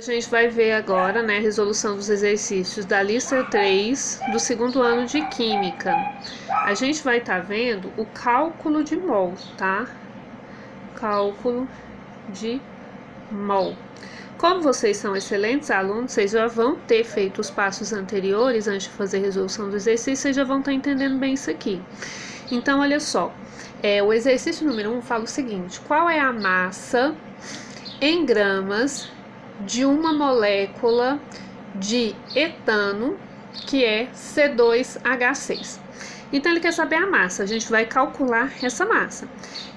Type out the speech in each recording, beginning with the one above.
A gente vai ver agora, né, a resolução dos exercícios da lista 3 do segundo ano de Química. A gente vai estar vendo o cálculo de mol, tá? Cálculo de mol. Como vocês são excelentes alunos, vocês já vão ter feito os passos anteriores antes de fazer a resolução do exercício, vocês já vão estar entendendo bem isso aqui. Então, olha só, o exercício número 1 fala o seguinte: qual é a massa em gramas de uma molécula de etano, que é C2H6. Então, ele quer saber a massa, a gente vai calcular essa massa.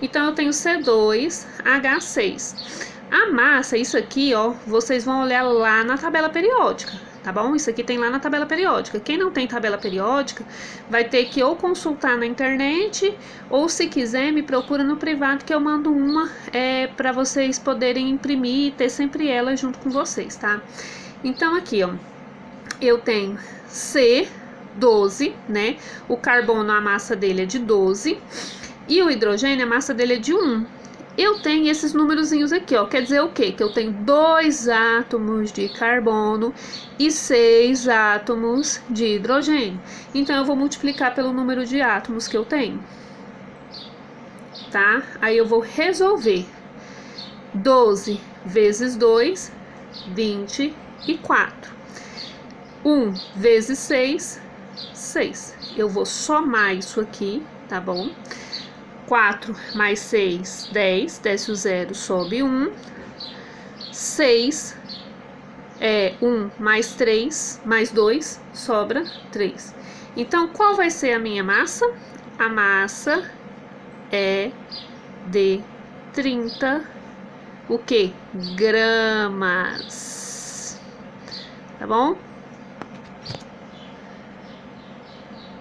Então, eu tenho C2H6. A massa, isso aqui, ó, vocês vão olhar lá na tabela periódica, tá bom? Isso aqui tem lá na tabela periódica. Quem não tem tabela periódica, vai ter que ou consultar na internet, ou se quiser, me procura no privado que eu mando uma para vocês poderem imprimir e ter sempre ela junto com vocês, tá? Então, aqui, ó, eu tenho C12, né? O carbono, a massa dele é de 12, e o hidrogênio, a massa dele é de 1. Eu tenho esses númerozinhos aqui, ó, quer dizer o quê? Que eu tenho 2 átomos de carbono e 6 átomos de hidrogênio. Então, eu vou multiplicar pelo número de átomos que eu tenho, tá? Aí, eu vou resolver. 12 vezes 2, 24. 1 vezes 6, 6. Eu vou somar isso aqui, tá bom? 4 mais 6, 10, desce o 0, sobe 1. 6 1 mais 3, mais 2, sobra 3. Então, qual vai ser a minha massa? A massa é de 30, o quê? Gramas. Tá bom?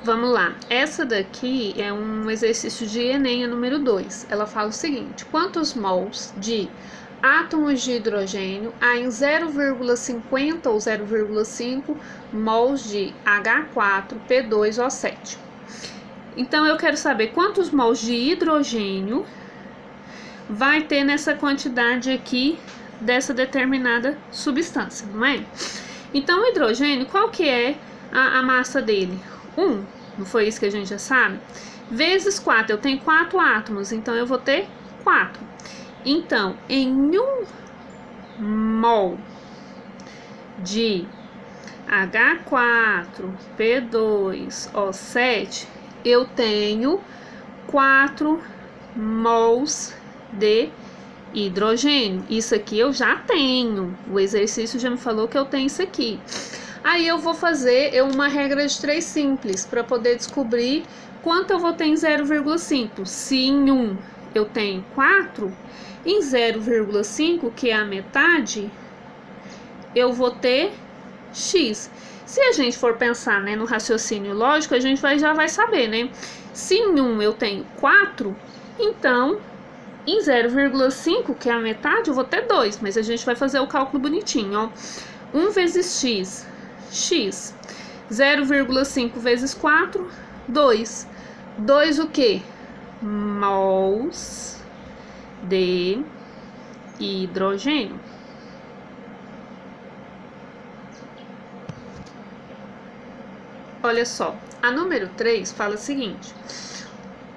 Vamos lá, essa daqui é um exercício de Enem, a número 2. Ela fala o seguinte: quantos mols de átomos de hidrogênio há em 0,50 ou 0,5 mols de H4P2O7? Então, eu quero saber quantos mols de hidrogênio vai ter nessa quantidade aqui dessa determinada substância, não é? Então, o hidrogênio, qual que é a massa dele? 1. Não foi isso que a gente já sabe? Vezes 4, eu tenho 4 átomos, então eu vou ter 4. Então, em 1 mol de H4P2O7, eu tenho 4 mols de hidrogênio. Isso aqui eu já tenho. O exercício já me falou que eu tenho isso aqui. Aí eu vou fazer uma regra de 3 simples para poder descobrir quanto eu vou ter em 0,5. Se em 1 eu tenho 4, em 0,5, que é a metade, eu vou ter x. Se a gente for pensar, né, no raciocínio lógico, a gente já vai saber, né? Se em 1 eu tenho 4, então em 0,5, que é a metade, eu vou ter 2. Mas a gente vai fazer o cálculo bonitinho, ó. 1 vezes x, x. 0,5 vezes 4, 2. 2 o quê? Mols de hidrogênio. Olha só, a número 3 fala o seguinte: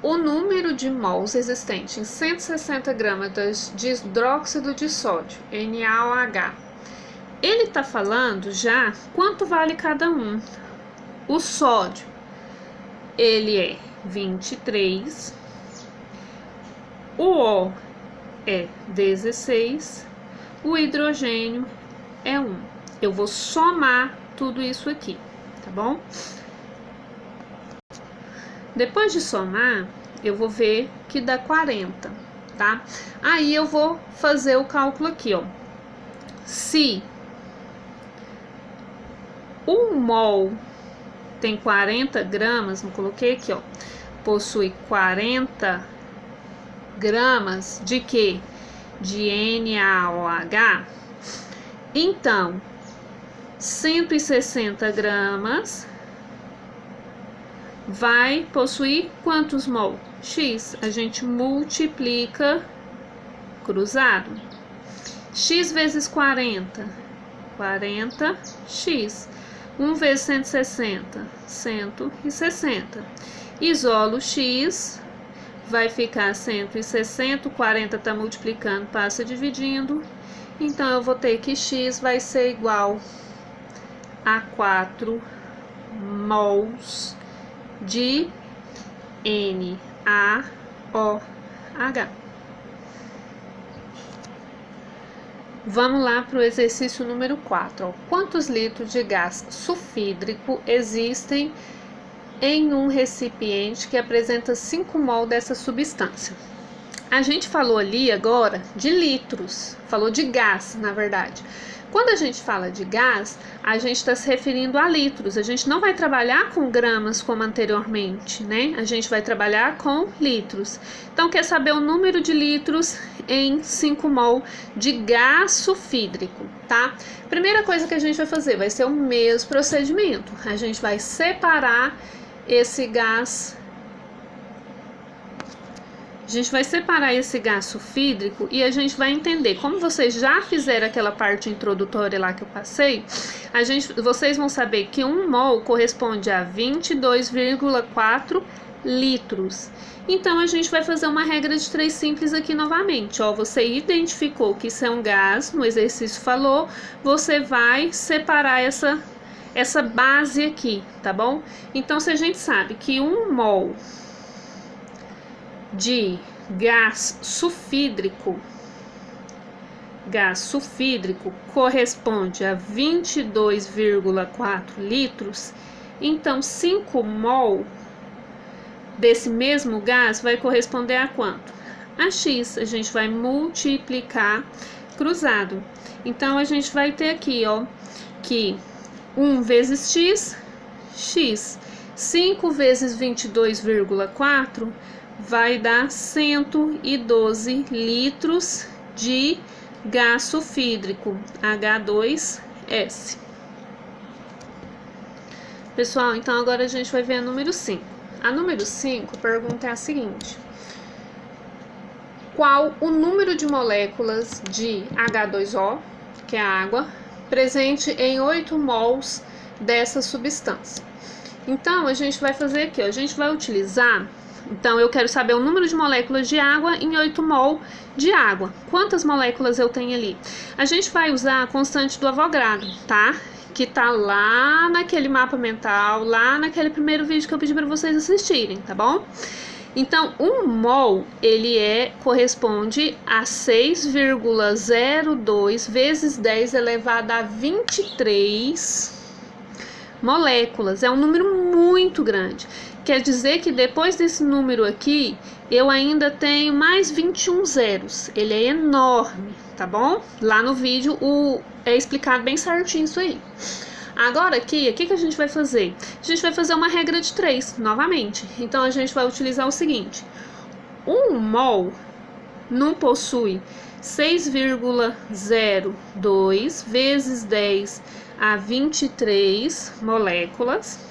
o número de mols existente em 160 gramas de hidróxido de sódio, NaOH. Ele está falando já quanto vale cada um. O sódio, ele é 23. O O é 16. O hidrogênio é 1. Eu vou somar tudo isso aqui, tá bom? Depois de somar, eu vou ver que dá 40, tá? Aí eu vou fazer o cálculo aqui, ó. Se 1 mol tem 40 gramas, não coloquei aqui, ó, possui 40 gramas de quê? De NaOH. Então, 160 gramas vai possuir quantos mol? X. A gente multiplica cruzado. X vezes 40, 40x. 1 vezes 160, 160. Isolo x, vai ficar 160, 40 está multiplicando, passa dividindo. Então, eu vou ter que x vai ser igual a 4 mols de NaOH. Vamos lá para o exercício número 4. Quantos litros de gás sulfídrico existem em um recipiente que apresenta 5 mol dessa substância? A gente falou ali agora de litros, falou de gás, na verdade. Quando a gente fala de gás, a gente está se referindo a litros. A gente não vai trabalhar com gramas como anteriormente, né? A gente vai trabalhar com litros. Então, quer saber o número de litros em 5 mol de gás sulfídrico, tá? Primeira coisa que a gente vai fazer vai ser o mesmo procedimento. A gente vai separar esse gás. A gente vai separar esse gás sulfídrico e a gente vai entender, como vocês já fizeram aquela parte introdutória lá que eu passei, vocês vão saber que 1 mol corresponde a 22,4 litros. Então, a gente vai fazer uma regra de 3 simples aqui novamente. Ó, você identificou que isso é um gás, no exercício falou, você vai separar essa base aqui, tá bom? Então, se a gente sabe que 1 mol de gás sulfídrico corresponde a 22,4 litros, então 5 mol desse mesmo gás vai corresponder a quanto? A x, a gente vai multiplicar cruzado. Então, a gente vai ter aqui, ó, que 1 vezes x, x. 5 vezes 22,4 vai dar 112 litros de gás sulfídrico, H2S. Pessoal, então agora a gente vai ver a número 5. A número 5, a pergunta é a seguinte: qual o número de moléculas de H2O, que é a água, presente em 8 mols dessa substância? Então, a gente vai fazer aqui, ó, a gente vai utilizar. Então, eu quero saber o número de moléculas de água em 8 mol de água. Quantas moléculas eu tenho ali? A gente vai usar a constante do Avogadro, tá? Que tá lá naquele mapa mental, lá naquele primeiro vídeo que eu pedi para vocês assistirem, tá bom? Então, 1 mol, ele corresponde a 6,02 vezes 10 elevado a 23 moléculas. É um número muito grande. Quer dizer que depois desse número aqui, eu ainda tenho mais 21 zeros. Ele é enorme, tá bom? Lá no vídeo é explicado bem certinho isso aí. Agora aqui, o que a gente vai fazer? A gente vai fazer uma regra de 3, novamente. Então, a gente vai utilizar o seguinte. 1 mol não possui 6,02 vezes 10 a 23 moléculas.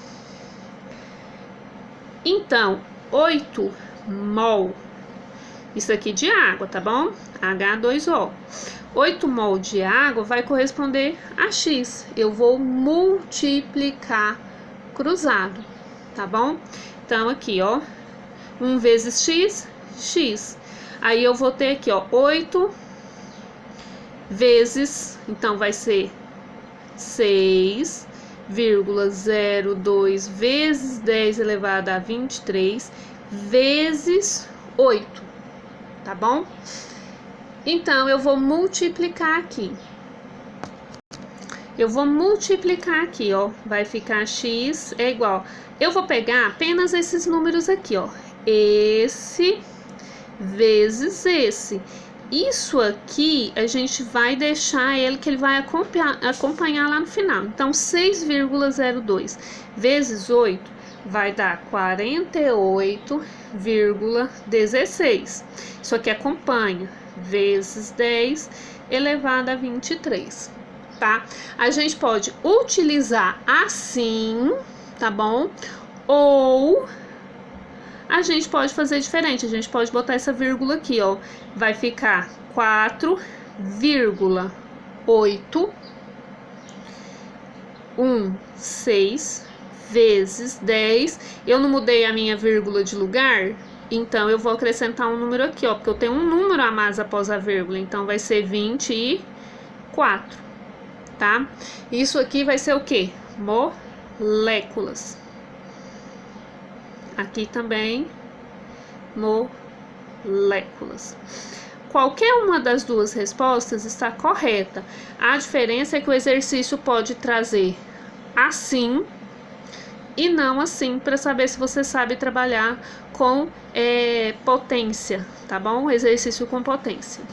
Então, 8 mol, isso aqui de água, tá bom? H2O. 8 mol de água vai corresponder a x. Eu vou multiplicar cruzado, tá bom? Então, aqui, ó, 1 vezes x, x. Aí, eu vou ter aqui, ó, 8 vezes, então, vai ser 6,02 vezes 10 elevado a 23 vezes 8, tá bom? Então, eu vou multiplicar aqui. Ó, vai ficar x é igual. Eu vou pegar apenas esses números aqui, ó. Esse vezes esse. Isso aqui, a gente vai deixar ele, que ele vai acompanhar lá no final. Então, 6,02 vezes 8 vai dar 48,16. Isso aqui acompanha. Vezes 10 elevado a 23, tá? A gente pode utilizar assim, tá bom? Ou a gente pode fazer diferente, a gente pode botar essa vírgula aqui, ó. Vai ficar 4,8 6 vezes 10. Eu não mudei a minha vírgula de lugar, então eu vou acrescentar um número aqui, ó, porque eu tenho um número a mais após a vírgula, então vai ser 24, tá? Isso aqui vai ser o quê? Moléculas. Aqui também, moléculas. Qualquer uma das duas respostas está correta. A diferença é que o exercício pode trazer assim e não assim, para saber se você sabe trabalhar com potência, tá bom? Exercício com potência.